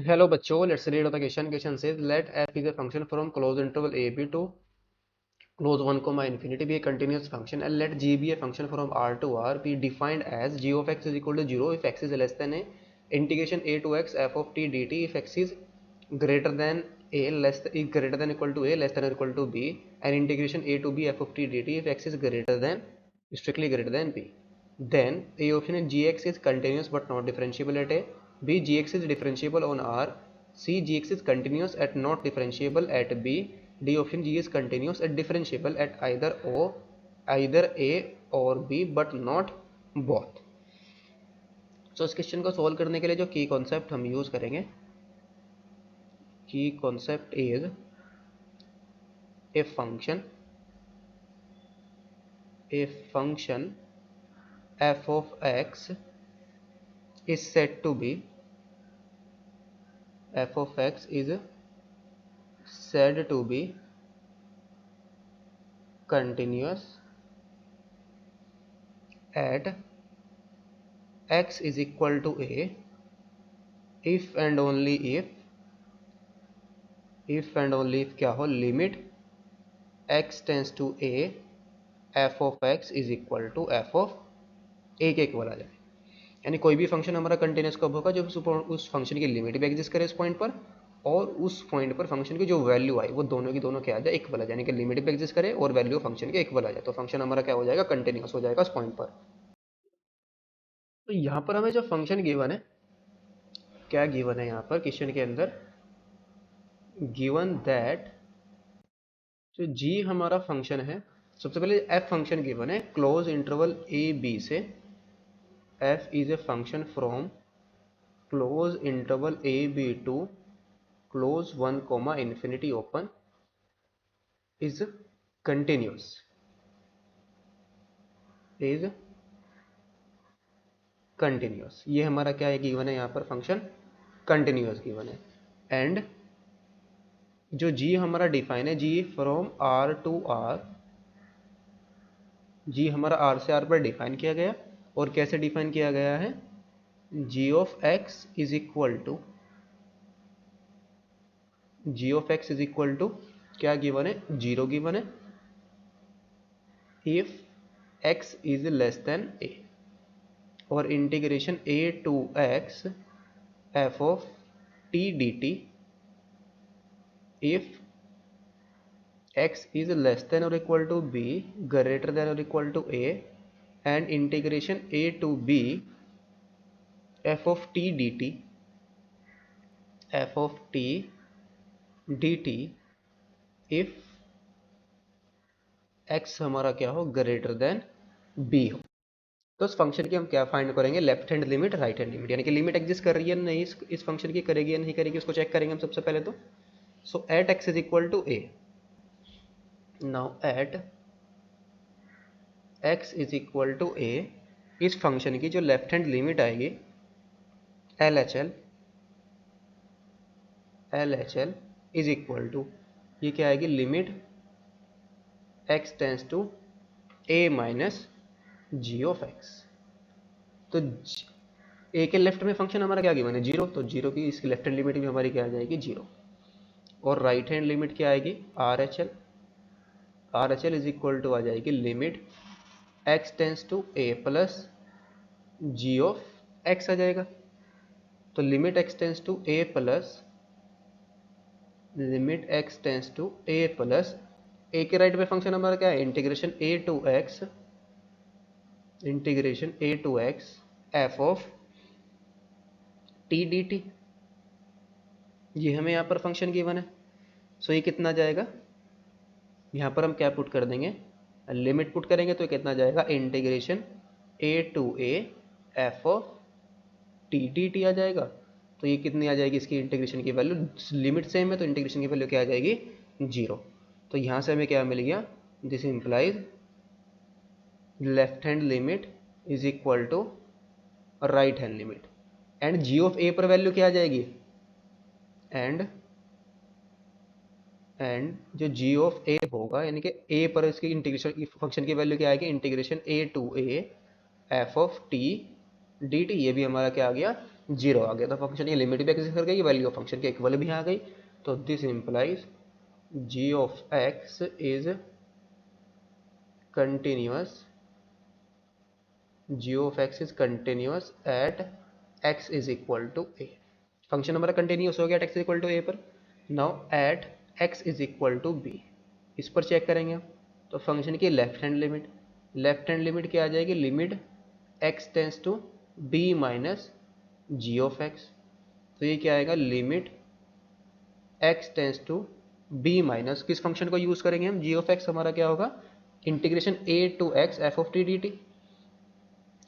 Hello बच्चों, let's read the question. Question says let f is a function from closed interval a b to close 1 comma infinity be a continuous function, and let g be a function from r to r be defined as g of x is equal to 0 if x is less than a, integration a to x f of t dt if x is greater than a less is greater than equal to a less than or equal to b, and integration a to b f of t dt if x is greater than strictly greater than b. Then a option is gx is continuous but not differentiable at a, b gx is differentiable on r, c gx is continuous at not differentiable at b, d option g is continuous at differentiable at either a or b but not both. इस question को solve करने के लिए जो की concept हम use करेंगे, की concept is a function f of x is said to be continuous at x is equal to a if and only if क्या हो, limit x tends to a f of x is equal to f of a के equal आ जाए. यानी कोई भी function हमारा continuous कब होगा, जब उस फंक्शन की लिमिट भी एग्जिस्ट करे इस पॉइंट पर, और उस पॉइंट पर फंक्शन की जो वैल्यू आई वो दोनों की दोनों क्या आ जाए, इक्वल आ जाए. यानी कि लिमिट भी एग्जिस्ट करे और वैल्यू फंक्शन के इक्वल आ जाए, तो फंक्शन हमारा क्या हो जाएगा, कंटिन्यूस हो जाएगा उस पॉइंट पर. तो यहाँ पर हमें जो फंक्शन गिवन है, क्या गिवन है यहाँ पर क्वेश्चन के अंदर, गिवन दैट जो g हमारा फंक्शन है, सबसे पहले f फंक्शन गिवन है क्लोज इंटरवल a b से, f is a function from close interval a b to close 1 comma infinity open is continuous ये हमारा क्या है गिवन है, यहाँ पर फंक्शन कंटिन्यूस गिवन है. एंड जो g हमारा डिफाइन है, g from r to r, g हमारा r से r पर डिफाइन किया गया, और कैसे डिफाइन किया गया है, g of x is equal to क्या गिवन है, 0 गिवन है if x is less than a, और integration a to x f of t dt if x is less than or equal to b greater than or equal to a, and integration a to b f of t dt if x हमारा क्या हो, greater than b हो. तो उस function की हम क्या find करेंगे, left hand limit right hand limit, यानी कि लिमिट एग्जिस्ट कर रही है नहीं इस फंक्शन की, करेगी या नहीं करेगी, उसको चेक करेंगे हम सबसे पहले. तो so at x is equal to a, now at x is equal to a, इस फंक्शन की जो लेफ्ट हैंड लिमिट आएगी LHL इज इक्वल टू, ये क्या आएगी, limit x tends to a minus g of x. तो a के लेफ्ट में फंक्शन हमारा क्या गिवन है, 0, तो 0 की इसकी लेफ्ट हैंड लिमिट भी हमारी क्या आ जाएगी, 0. और राइट हैंड लिमिट क्या आएगी, RHL इज इक्वल टू आ जाएगी limit x tends to a plus g of x आ जाएगा. तो limit x tends to a plus a के राइट में फंक्शन हमारा क्या है, integration a to x f of t dt, ये हमें यहाँ पर फंक्शन गिवन है. सो ये कितना जाएगा, यहाँ पर हम क्या पुट कर देंगे, लिमिट पुट करेंगे, तो कितना जाएगा, integration a to a f of t dt आ जाएगा. तो ये कितनी आ जाएगी, इसकी इंटीग्रेशन की वैल्यू, लिमिट सेम है तो इंटीग्रेशन की वैल्यू क्या आ जाएगी, 0. तो यहाँ से हमें क्या मिल गया, this implies left hand limit is equal to right hand limit, and g of a पर वैल्यू क्या आ जाएगी, एंड जो g ऑफ a होगा, यानी कि a पर इसकी इंटीग्रेशन फंक्शन की वैल्यू क्या आएगी, integration a to a f of t dt, ये भी हमारा क्या आ गया, जीरो आ गया, तो फंक्शन की लिमिट भी एग्जिस्ट कर गई, वैल्यू ऑफ फंक्शन की इक्वल भी आ गई। तो this implies g of x is continuous, g of x is continuous at x is equal to a. Function हमारा कंटिन्यूअस हो गया at x is equal to a पर। Now at x is equal to b, इस पर check करेंगे हम। तो function की left hand limit, left hand limit क्या आ जाएगी, limit x tends to b minus g of x. तो ये क्या आएगा, limit x tends to b minus, किस फंक्शन को यूज करेंगे हम, जी ऑफ एक्स हमारा क्या होगा, integration a to x f of t d t.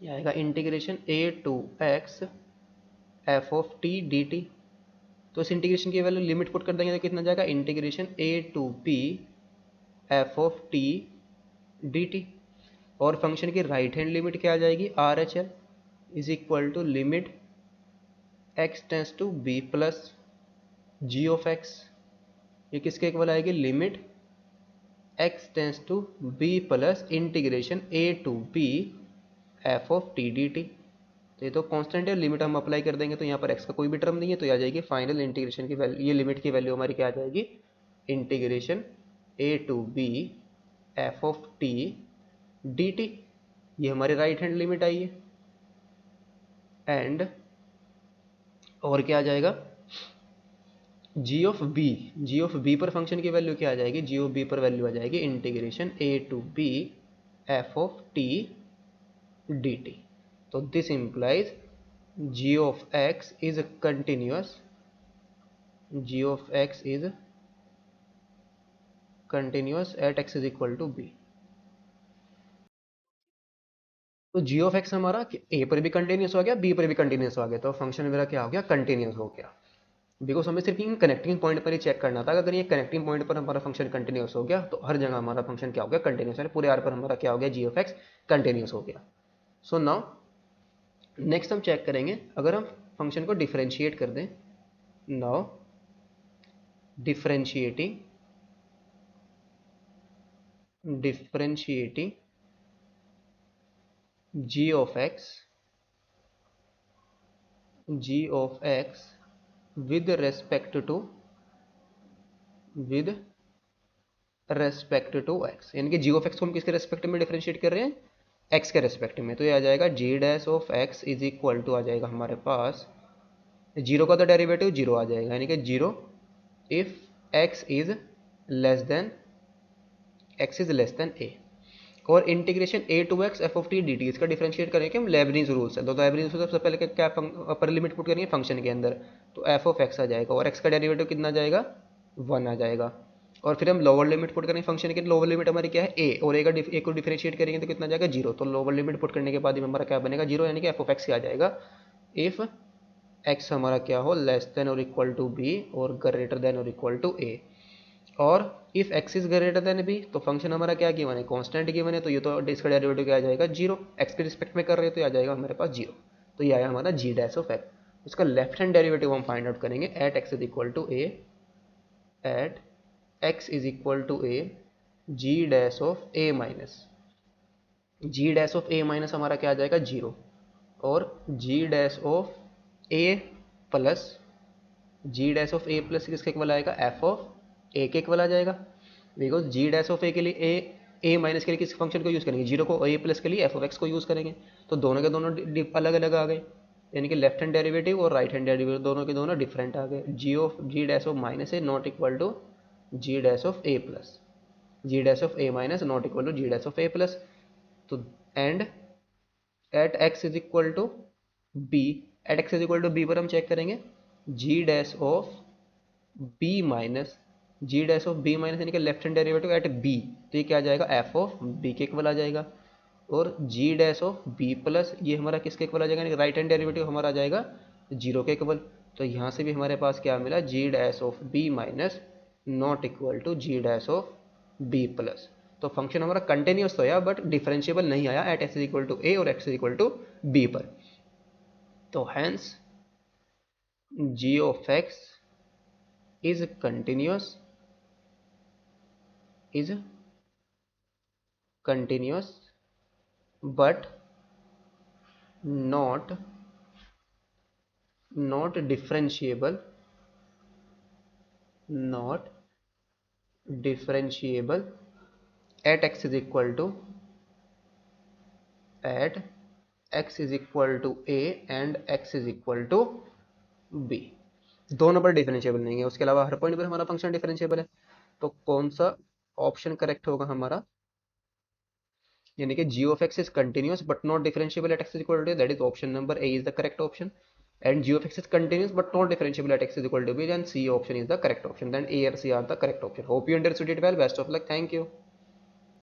ये आएगा integration a to x f of t d t. तो इस इंटीग्रेशन की वैल्यू लिमिट पुट कर देंगे तो कितना जाएगा, integration a to b f of t d t. और फंक्शन की राइट हैंड लिमिट क्या आ जाएगी, R H L is equal to limit x tends to b plus g of x. ये किसके इक्वल आएगी, limit x tends to b plus integration a to b f of t d t. तो ये तो कांस्टेंट है, limit हम apply कर देंगे तो यहाँ पर x का कोई भी टर्म नहीं है, तो ये आ जाएगी फाइनल इंटीग्रेशन की वैल्यू, ये लिमिट की वैल्यू हमारी क्या आ जाएगी, integration a to b f of t d t. ये हमारी राइट हैंड लिमिट आई है। एंड और क्या आ जाएगा, जी ऑफ बी पर फंक्शन की वैल्यू क्या आ जाएगी, जी ऑफ बी पर वैल्यू आ जाएगी integration a to b f of t d t. तो this implies g of x is continuous, g of x is continuous at x is equal to b। तो g of x हमारा a पर भी continuous हो गया, b पर भी continuous हो गया, तो फंक्शन मेरा क्या हो गया, कंटिन्यूस हो गया। बिकॉज हमें सिर्फ इन कनेक्टिंग पॉइंट पर ही चेक करना था, अगर ये कनेक्टिंग पॉइंट पर हमारा फंक्शन कंटिन्यूस हो गया तो हर जगह हमारा फंक्शन क्या हो गया, कंटिन्यूस है, पूरे आर पर हमारा क्या हो गया, g of x कंटिन्यूस हो गया। सो नाउ नेक्स्ट हम चेक करेंगे, अगर हम फंक्शन को डिफरेंशिएट कर दें। Now differentiating differentiating g of x with respect to with respect to x, यानी कि g of x को हम किसके रेस्पेक्ट में डिफरेंशिएट कर रहे हैं, x के रेस्पेक्ट में। तो ये आ जाएगा g dash of x is equal to आ जाएगा हमारे पास, जीरो का तो डेरिवेटिव जीरो आ जाएगा, यानी कि zero if x is less than a। और integration a to x f of t d t, इसका डिफरेंशिएट करेंगे हम लेबनीज रूल से। तो लेबनीज रूल सबसे पहले क्या अपर लिमिट पुट करेंगे फंक्शन के अंदर, तो एफ ऑफ एक्स आ जाएगा और एक्स का डेरिवेटिव कितना आ जाएगा, वन आ जाएगा। और फिर हम लोअर लिमिट पुट करेंगे फंक्शन के, लोअर लिमिट हमारी क्या है ए, और ए को डिफरेंशिएट करेंगे तो कितना जाएगा, जीरो। तो लोअर लिमिट पुट करने के बाद हमारा क्या बनेगा, जीरो, यानी कि एफ ऑफ एक्स क्या आ जाएगा, इफ एक्स हमारा क्या हो, लेस देन और इक्वल टू बी और ग्रेटर देन और इक्वल टू ए। और if x is greater than b, तो फंक्शन हमारा क्या गिवन है, कांस्टेंट गिवन है, तो ये तो इसका डेरिवेटिव क्या आ जाएगा, जीरो। एक्स के रिस्पेक्ट में कर रहे हैं तो आ जाएगा हमारे पास जीरो। तो ये आया हमारा जी डैश ऑफ एक्स। इसका लेफ्ट हैंड डेरिवेटिव हम फाइंड आउट करेंगे at x is equal to a, at x is equal to a g dash of a minus, g dash of a minus हमारा क्या आ जाएगा, zero. और g dash of a plus, g dash of a plus किसके equal आएगा, f of a के equal आ जाएगा। Because g dash of a के लिए ए माइनस के लिए किस फंक्शन को यूज़ करेंगे, जीरो को, ए प्लस के लिए एफ ऑफ एक्स को यूज़ करेंगे। तो दोनों के दोनों अलग अलग आ गए, यानी कि लेफ्ट हैंड डेरिवेटिव और राइट हैंड डेरिवेटिव दोनों के दोनों डिफरेंट आ गए। G dash of minus a not equal to g dash of a plus, g dash of a minus not equal to g dash of a plus. तो and at x is equal to b, at x is equal to b पर हम check करेंगे g dash of b minus, g dash of b minus यानी कि left hand derivative at b, तो ये क्या आ जाएगा, एफ ऑफ बी के इक्वल आ जाएगा। और g dash of b plus ये हमारा किसके इक्वल आ जाएगा, यानी कि राइट हैंड डेरिवेटिव हमारा आ जाएगा जीरो के इक्वल। तो यहाँ से भी हमारे पास क्या मिला, g dash of b minus not equal to g dash of b plus. तो फंक्शन हमारा कंटिन्यूस तो आया बट डिफरेंशिएबल नहीं आया at x is equal to a और x is equal to b पर। तो hence g of x is continuous, is continuous but not not differentiable, not differentiable at x is equal to, at x is equal to a and x is equal to b। दोनों पर differentiable नहीं है, उसके अलावा हर point पर हमारा function differentiable है। तो कौन सा ऑप्शन करेक्ट होगा हमारा, यानी कि g of x is continuous but not differentiable at x is equal to a, that is option number A is the correct option, and g of x is continuous but not differentiable at x is equal to b, then C option is the correct option, then A or C are the correct option. Hope you understood it well. Best of luck. Thank you.